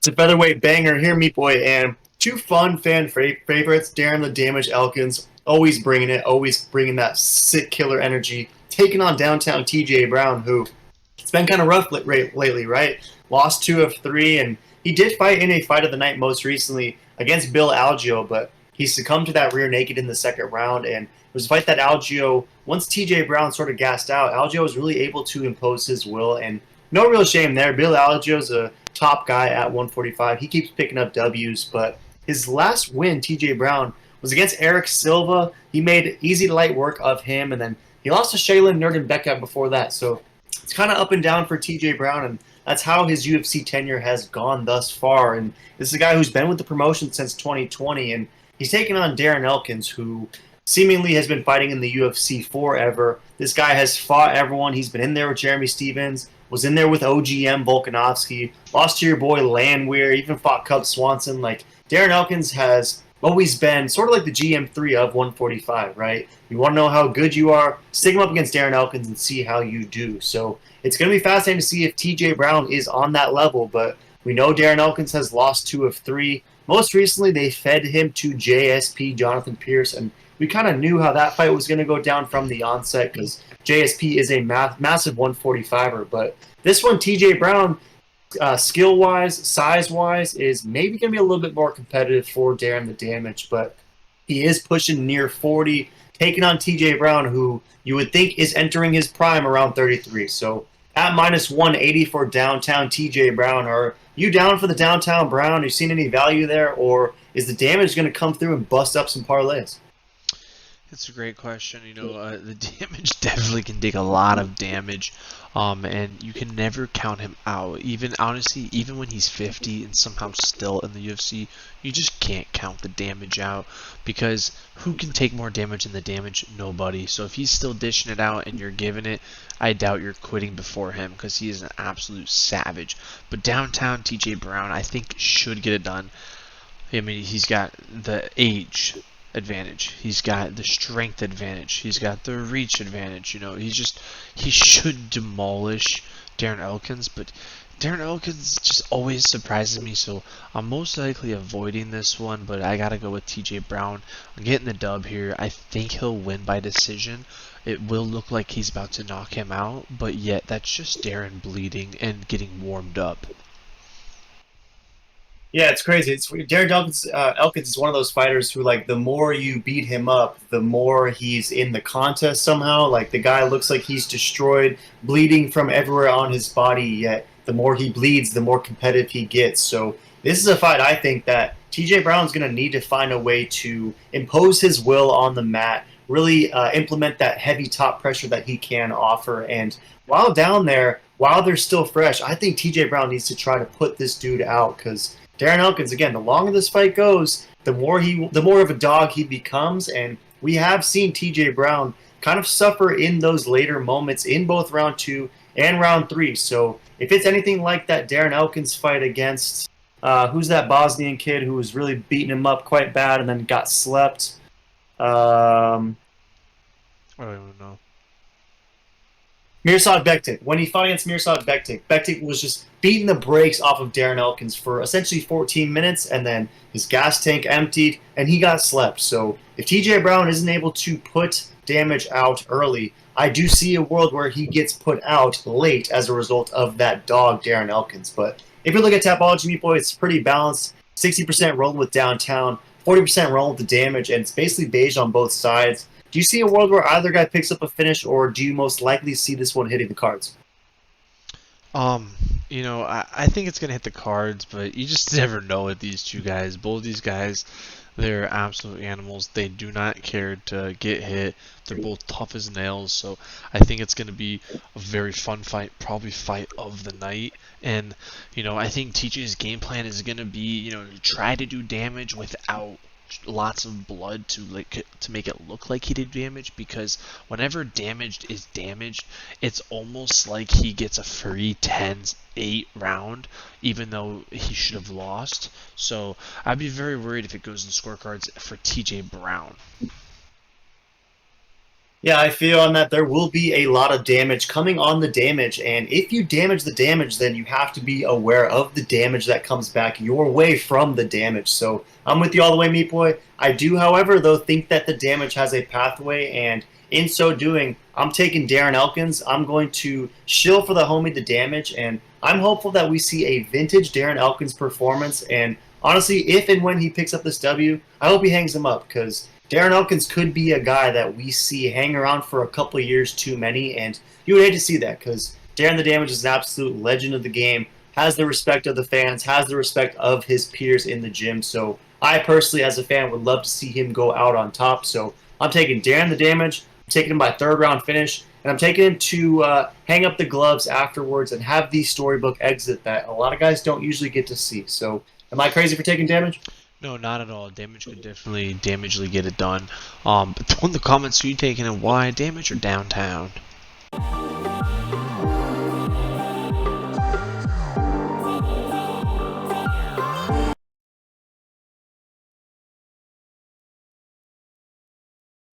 It's a featherweight banger here, meat boy, and two fun fan favorites. Darren the Damage Elkins, always bringing it, always bringing that sick killer energy. Taking on downtown TJ Brown, who it's been kind of rough lately, right? Lost two of three, and he did fight in a fight of the night most recently against Bill Algeo, but he succumbed to that rear naked in the second round. And it was a fight that Algeo, once TJ Brown sort of gassed out, Algeo was really able to impose his will, and no real shame there. Bill Algeo's a top guy at 145. He keeps picking up W's, but his last win, TJ Brown, was against Eric Silva. He made easy to light work of him, and then he lost to Shaylin Nurdenbecka before that. So it's kind of up and down for TJ Brown, and that's how his UFC tenure has gone thus far. And this is a guy who's been with the promotion since 2020, and he's taking on Darren Elkins, who seemingly has been fighting in the UFC forever. This guy has fought everyone. He's been in there with Jeremy Stevens, was in there with OGM Volkanovski, lost to your boy Landwehr, even fought Cub Swanson. Like, Darren Elkins has always been sort of like the GM3 of 145, right? You want to know how good you are, stick him up against Darren Elkins and see how you do. So it's going to be fascinating to see if TJ Brown is on that level, but we know Darren Elkins has lost two of three. Most recently, they fed him to JSP, Jonathan Pierce, and we kind of knew how that fight was going to go down from the onset because JSP is a massive 145er. But this one, TJ Brown, skill-wise, size-wise, is maybe going to be a little bit more competitive for Darren the Damage, but he is pushing near 40, taking on TJ Brown, who you would think is entering his prime around 33. So at minus 180 for downtown TJ Brown, are you down for the downtown Brown? Have you seen any value there, or is the Damage going to come through and bust up some parlays? It's a great question. The damage definitely can take a lot of damage, and you can never count him out. Even honestly, even when he's 50 and somehow still in the UFC, you just can't count the damage out because who can take more damage than the damage? Nobody. So if he's still dishing it out and you're giving it, I doubt you're quitting before him because he is an absolute savage. But downtown TJ Brown, I think should get it done. I mean, he's got the age advantage. He's got the strength advantage. He's got the reach advantage. He should demolish Darren Elkins, but Darren Elkins just always surprises me, so I'm most likely avoiding this one, but I gotta go with TJ Brown. I'm getting the dub here. I think he'll win by decision. It will look like he's about to knock him out, but yet that's just Darren bleeding and getting warmed up. Yeah, it's crazy. It's Darren Elkins is one of those fighters who, like, the more you beat him up, the more he's in the contest somehow. Like, the guy looks like he's destroyed, bleeding from everywhere on his body. Yet the more he bleeds, the more competitive he gets. So this is a fight I think that TJ Brown's going to need to find a way to impose his will on the mat, really implement that heavy top pressure that he can offer. And while down there, while they're still fresh, I think TJ Brown needs to try to put this dude out because Darren Elkins, again, the longer this fight goes, the more of a dog he becomes, and we have seen TJ Brown kind of suffer in those later moments in both round two and round three. So if it's anything like that Darren Elkins fight against who's that Bosnian kid who was really beating him up quite bad and then got slept? I don't even know. Mirsad Bektic. When he fought against Mirsad Bektic, Bektic was just beating the brakes off of Darren Elkins for essentially 14 minutes, and then his gas tank emptied, and he got slept. So if TJ Brown isn't able to put damage out early, I do see a world where he gets put out late as a result of that dog, Darren Elkins. But if you look at Tapology, Meat Boy, it's pretty balanced. 60% rolling with downtown, 40% rolling with the damage, and it's basically beige on both sides. Do you see a world where either guy picks up a finish, or do you most likely see this one hitting the cards? Um, I think it's gonna hit the cards, but you just never know with these two guys. Both these guys, they're absolute animals. They do not care to get hit. They're both tough as nails, so I think it's gonna be a very fun fight, probably fight of the night. And I think TJ's game plan is gonna be, try to do damage without lots of blood to make it look like he did damage, because whenever damaged is damaged, it's almost like he gets a free 10-8 round even though he should have lost. So I'd be very worried if it goes in scorecards for TJ Brown. Yeah, I feel on that there will be a lot of damage coming on the damage, and if you damage the damage, then you have to be aware of the damage that comes back your way from the damage. So I'm with you all the way, Meat Boy. I do, however, though, think that the damage has a pathway, and in so doing, I'm taking Darren Elkins. I'm going to shill for the homie the damage, and I'm hopeful that we see a vintage Darren Elkins performance. And honestly, if and when he picks up this W, I hope he hangs him up because Darren Elkins could be a guy that we see hang around for a couple of years too many, and you would hate to see that because Darren the Damage is an absolute legend of the game, has the respect of the fans, has the respect of his peers in the gym. So I personally, as a fan, would love to see him go out on top. So I'm taking Darren the Damage, I'm taking him by third round finish, and I'm taking him to hang up the gloves afterwards and have the storybook exit that a lot of guys don't usually get to see. So am I crazy for taking Damage? No, not at all. Damage could definitely damagely get it done. But throw in the comments who you taking and why, damage or downtown.